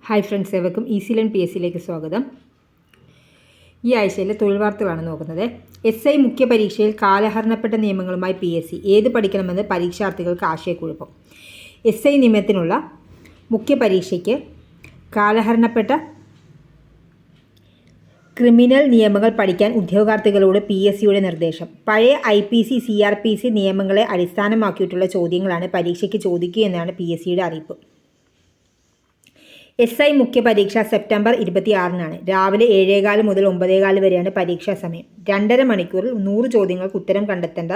Hi friends, ഏവർക്കും easy learn PSCയിലേക്ക് സ്വാഗതം. ഈ ആഴ്ചയിലെ തൊഴിൽ വാർത്തകളാണ് നോക്കുന്നത്. SI മുഖ്യ പരീക്ഷയിൽ കാലഹരണപ്പെട്ട നിയമങ്ങളുമായി PSC ഏത് പഠിക്കണമെന്ന് പരീക്ഷാർത്ഥികൾക്ക് ആശയക്കുഴപ്പം. SI നിയമത്തിനുള്ള മുഖ്യ പരീക്ഷയ്ക്ക് കാലഹരണപ്പെട്ട ക്രിമിനൽ നിയമങ്ങൾ പഠിക്കാൻ ഉദ്യോഗാർത്ഥികളോട് PSCയുടെ നിർദ്ദേശം. പഴയ IPC CRPC നിയമങ്ങളെ അടിസ്ഥാനമാക്കിയിട്ടുള്ള ചോദ്യങ്ങളാണ് പരീക്ഷയ്ക്ക് ചോദിക്കുകയെന്നാണ് PSCയുടെ അറിയിപ്പ്. SI മുഖ്യ പരീക്ഷ സെപ്റ്റംബർ 26-നാണ്. രാവിലെ 7:15 മുതൽ 9:15 വരെയാണ് പരീക്ഷാ സമയം. 2.5 മണിക്കൂറിൽ 100 ചോദ്യങ്ങൾക്ക് ഉത്തരം കണ്ടെത്തേണ്ട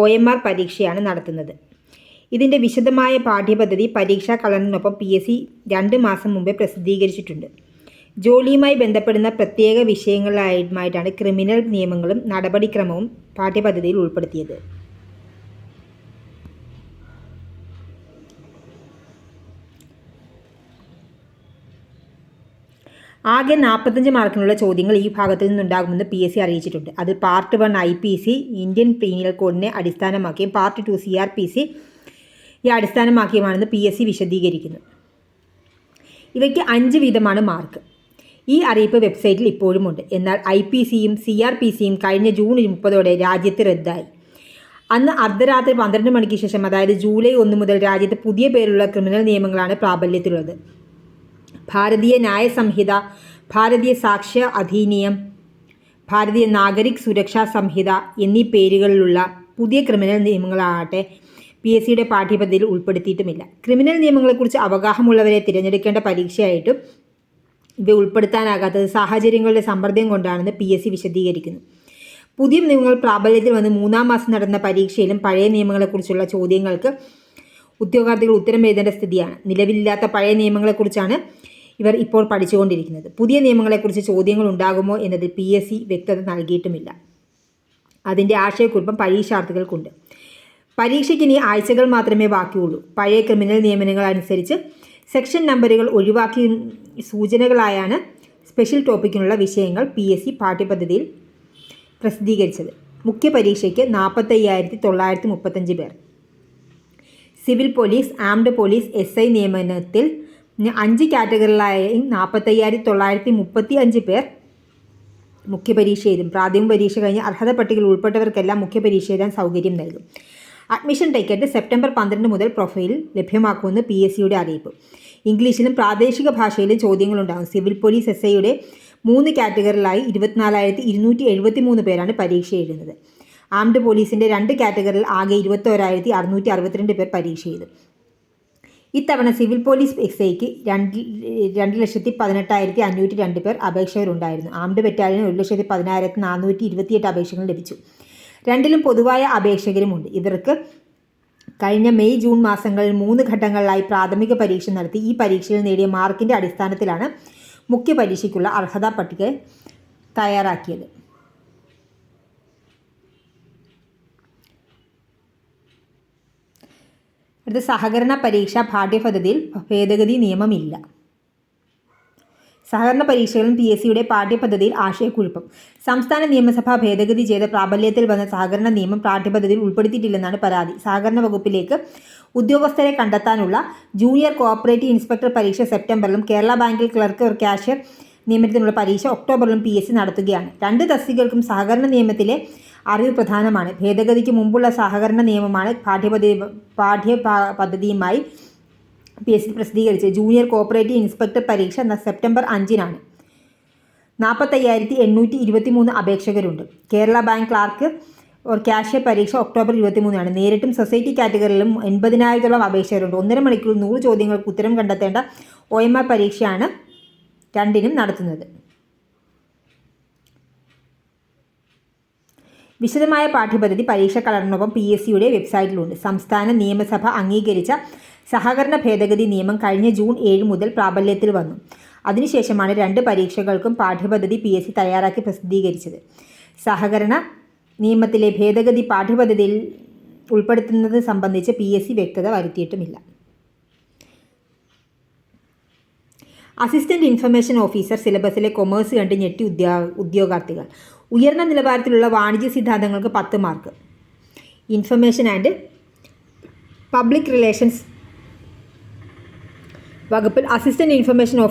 OMR പരീക്ഷയാണ് നടത്തുന്നത്. ഇതിൻ്റെ വിശദമായ പാഠ്യപദ്ധതി പരീക്ഷാ കലണ്ടറിനൊപ്പം PSC 2 മാസം മുമ്പേ പ്രസിദ്ധീകരിച്ചിട്ടുണ്ട്. ജോലിയുമായി ബന്ധപ്പെടുന്ന പ്രത്യേക വിഷയങ്ങളായിട്ടാണ് ക്രിമിനൽ നിയമങ്ങളും നടപടിക്രമവും പാഠ്യപദ്ധതിയിൽ ഉൾപ്പെടുത്തിയത്. ആകെ 45 മാർക്കിനുള്ള ചോദ്യങ്ങൾ ഈ ഭാഗത്തിൽ നിന്നുണ്ടാകുമെന്ന് PSC അറിയിച്ചിട്ടുണ്ട്. അതിൽ പാർട്ട് 1 IPC ഇന്ത്യൻ പീനൽ കോഡിനെ അടിസ്ഥാനമാക്കിയും പാർട്ട് 2 CRPC അടിസ്ഥാനമാക്കിയുമാണെന്ന് PSC വിശദീകരിക്കുന്നു. ഇവയ്ക്ക് 5 വീതമാണ് മാർക്ക്. ഈ അറിയിപ്പ് വെബ്സൈറ്റിൽ ഇപ്പോഴുമുണ്ട്. എന്നാൽ IPCയും CRPCയും കഴിഞ്ഞ ജൂൺ 30 രാജ്യത്ത് റദ്ദായി. അന്ന് അർദ്ധരാത്രി 12 മണിക്ക് ശേഷം, അതായത് ജൂലൈ 1 മുതൽ രാജ്യത്ത് പുതിയ പേരുള്ള ക്രിമിനൽ നിയമങ്ങളാണ് പ്രാബല്യത്തിലുള്ളത്. ഭാരതീയ ന്യായ സംഹിത, ഭാരതീയ സാക്ഷ്യ അധിനിയം, ഭാരതീയ നാഗരിക് സുരക്ഷാ സംഹിത എന്നീ പേരുകളിലുള്ള പുതിയ ക്രിമിനൽ നിയമങ്ങളാകട്ടെ PSCയുടെ പാഠ്യപദ്ധതിയിൽ ഉൾപ്പെടുത്തിയിട്ടുമില്ല. ക്രിമിനൽ നിയമങ്ങളെക്കുറിച്ച് അവഗാഹമുള്ളവരെ തിരഞ്ഞെടുക്കേണ്ട പരീക്ഷയായിട്ടും ഇവ ഉൾപ്പെടുത്താനാകാത്തത് സാഹചര്യങ്ങളുടെ സമ്മർദ്ദം കൊണ്ടാണെന്ന് PSC വിശദീകരിക്കുന്നു. പുതിയ നിയമങ്ങൾ പ്രാബല്യത്തിൽ വന്ന് 3-ാം മാസം നടന്ന പരീക്ഷയിലും പഴയ നിയമങ്ങളെക്കുറിച്ചുള്ള ചോദ്യങ്ങൾക്ക് ഉദ്യോഗാർത്ഥികൾ ഉത്തരം എഴുതേണ്ട സ്ഥിതിയാണ്. നിലവിലില്ലാത്ത പഴയ നിയമങ്ങളെക്കുറിച്ചാണ് ഇവർ ഇപ്പോൾ പഠിച്ചുകൊണ്ടിരിക്കുന്നത്. പുതിയ നിയമങ്ങളെക്കുറിച്ച് ചോദ്യങ്ങൾ ഉണ്ടാകുമോ എന്നതിൽ PSC വ്യക്തത നൽകിയിട്ടുമില്ല. അതിൻ്റെ ആശയക്കുഴപ്പം പരീക്ഷാർത്ഥികൾക്കുണ്ട്. പരീക്ഷയ്ക്ക് ഇനി ആഴ്ചകൾ മാത്രമേ ബാക്കിയുള്ളൂ. പഴയ ക്രിമിനൽ നിയമങ്ങൾ അനുസരിച്ച് സെക്ഷൻ നമ്പറുകൾ ഒഴിവാക്കി സൂചനകളായാണ് സ്പെഷ്യൽ ടോപ്പിക്കിനുള്ള വിഷയങ്ങൾ PSC പാഠ്യപദ്ധതിയിൽ പ്രസിദ്ധീകരിച്ചത്. മുഖ്യ പരീക്ഷയ്ക്ക് 45,935 പേർ. Civil police, armed police, SI നിയമനത്തിൽ 5 കാറ്റഗറികളായി 45,935 പേർ മുഖ്യപരീക്ഷ എഴുതും. പ്രാഥമിക പരീക്ഷ കഴിഞ്ഞ് അർഹത പട്ടികയിൽ ഉൾപ്പെട്ടവർക്കെല്ലാം മുഖ്യപരീക്ഷ എഴുതാൻ സൗകര്യം നൽകും. അഡ്മിഷൻ ടിക്കറ്റ് സെപ്റ്റംബർ 12 മുതൽ പ്രൊഫൈലിൽ ലഭ്യമാക്കുമെന്ന് PSCയുടെ അറിയിപ്പ്. ഇംഗ്ലീഷിലും പ്രാദേശിക ഭാഷയിലും ചോദ്യങ്ങളുണ്ടാകും. സിവിൽ പോലീസ് SIയുടെ 3 കാറ്റഗറികളായി 24,273 പേരാണ് പരീക്ഷ എഴുതുന്നത്. ആംഡ് പോലീസിൻ്റെ 2 കാറ്റഗറിയിൽ ആകെ 21,662 പേർ പരീക്ഷ എഴുതും. ഇത്തവണ സിവിൽ പോലീസ് SIക്ക് 2,18,502 പേർ അപേക്ഷകരുണ്ടായിരുന്നു. ആംഡ് ബറ്റാലിയന് 1,16,428 അപേക്ഷകൾ ലഭിച്ചു. രണ്ടിലും പൊതുവായ അപേക്ഷകരുമുണ്ട്. ഇവർക്ക് കഴിഞ്ഞ മെയ് ജൂൺ മാസങ്ങളിൽ 3 ഘട്ടങ്ങളിലായി പ്രാഥമിക പരീക്ഷ നടത്തി. ഈ പരീക്ഷയിൽ നേടിയ മാർക്കിൻ്റെ അടിസ്ഥാനത്തിലാണ് മുഖ്യ പരീക്ഷയ്ക്കുള്ള അർഹതാ പട്ടിക തയ്യാറാക്കിയത്. അടുത്ത സഹകരണ പരീക്ഷ പാഠ്യപദ്ധതിയിൽ ഭേദഗതി നിയമമില്ല. സഹകരണ പരീക്ഷകളും PSCയുടെ പാഠ്യപദ്ധതിയിൽ ആശയക്കുഴപ്പം. സംസ്ഥാന നിയമസഭ ഭേദഗതി ചെയ്ത് പ്രാബല്യത്തിൽ വന്ന സഹകരണ നിയമം പാഠ്യപദ്ധതിയിൽ ഉൾപ്പെടുത്തിയിട്ടില്ലെന്നാണ് പരാതി. സഹകരണ വകുപ്പിലേക്ക് ഉദ്യോഗസ്ഥരെ കണ്ടെത്താനുള്ള ജൂനിയർ കോഓപ്പറേറ്റീവ് ഇൻസ്പെക്ടർ പരീക്ഷ സെപ്റ്റംബറിലും കേരള ബാങ്കിൽ ക്ലർക്ക് ഓർ കാഷ്യർ നിയമനത്തിനുള്ള പരീക്ഷ ഒക്ടോബറിലും PSC നടത്തുകയാണ്. 2 തസ്തികകൾക്കും സഹകരണ നിയമത്തിലെ അറിവ് പ്രധാനമാണ്. ഭേദഗതിക്ക് മുമ്പുള്ള സഹകരണ നിയമമാണ് പാഠ്യപദ്ധതിയുമായി PSC പ്രസിദ്ധീകരിച്ചത്. ജൂനിയർ കോഓപ്പറേറ്റീവ് ഇൻസ്പെക്ടർ പരീക്ഷ സെപ്റ്റംബർ 5-നാണ്. 45,823 അപേക്ഷകരുണ്ട്. Kerala bank clerk or cashier പരീക്ഷ ഒക്ടോബർ 23-നാണ്. നേരിട്ടും സൊസൈറ്റി കാറ്റഗറിയിലും 80,000-ഓളം അപേക്ഷകരുണ്ട്. 1.5 മണിക്കൂർ 100 ചോദ്യങ്ങൾക്ക് ഉത്തരം കണ്ടെത്തേണ്ട OMR പരീക്ഷയാണ് രണ്ടിനും നടത്തുന്നത്. വിശദമായ പാഠ്യപദ്ധതി പരീക്ഷാ കലണ്ടറിനൊപ്പം PSCയുടെ വെബ്സൈറ്റിലുണ്ട്. സംസ്ഥാന നിയമസഭ അംഗീകരിച്ച സഹകരണ ഭേദഗതി നിയമം കഴിഞ്ഞ ജൂൺ 7 മുതൽ പ്രാബല്യത്തിൽ വന്നു. അതിനുശേഷമാണ് 2 പരീക്ഷകൾക്കും പാഠ്യപദ്ധതി PSC തയ്യാറാക്കി പ്രസിദ്ധീകരിച്ചത്. സഹകരണ നിയമത്തിലെ ഭേദഗതി പാഠ്യപദ്ധതിയിൽ ഉൾപ്പെടുത്തുന്നത് സംബന്ധിച്ച് PSC വ്യക്തത വരുത്തിയിട്ടുമില്ല. അസിസ്റ്റന്റ് ഇൻഫർമേഷൻ ഓഫീസർ സിലബസിലെ കൊമേഴ്സ് കണ്ട് ഞെട്ടി ഉദ്യോഗാർത്ഥികൾ. ഉയർന്ന നിലവാരത്തിലുള്ള വാണിജ്യ സിദ്ധാന്തങ്ങൾക്ക് 10 mark. Information and public relations വകുപ്പിൽ അസിസ്റ്റന്റ് ഇൻഫർമേഷൻ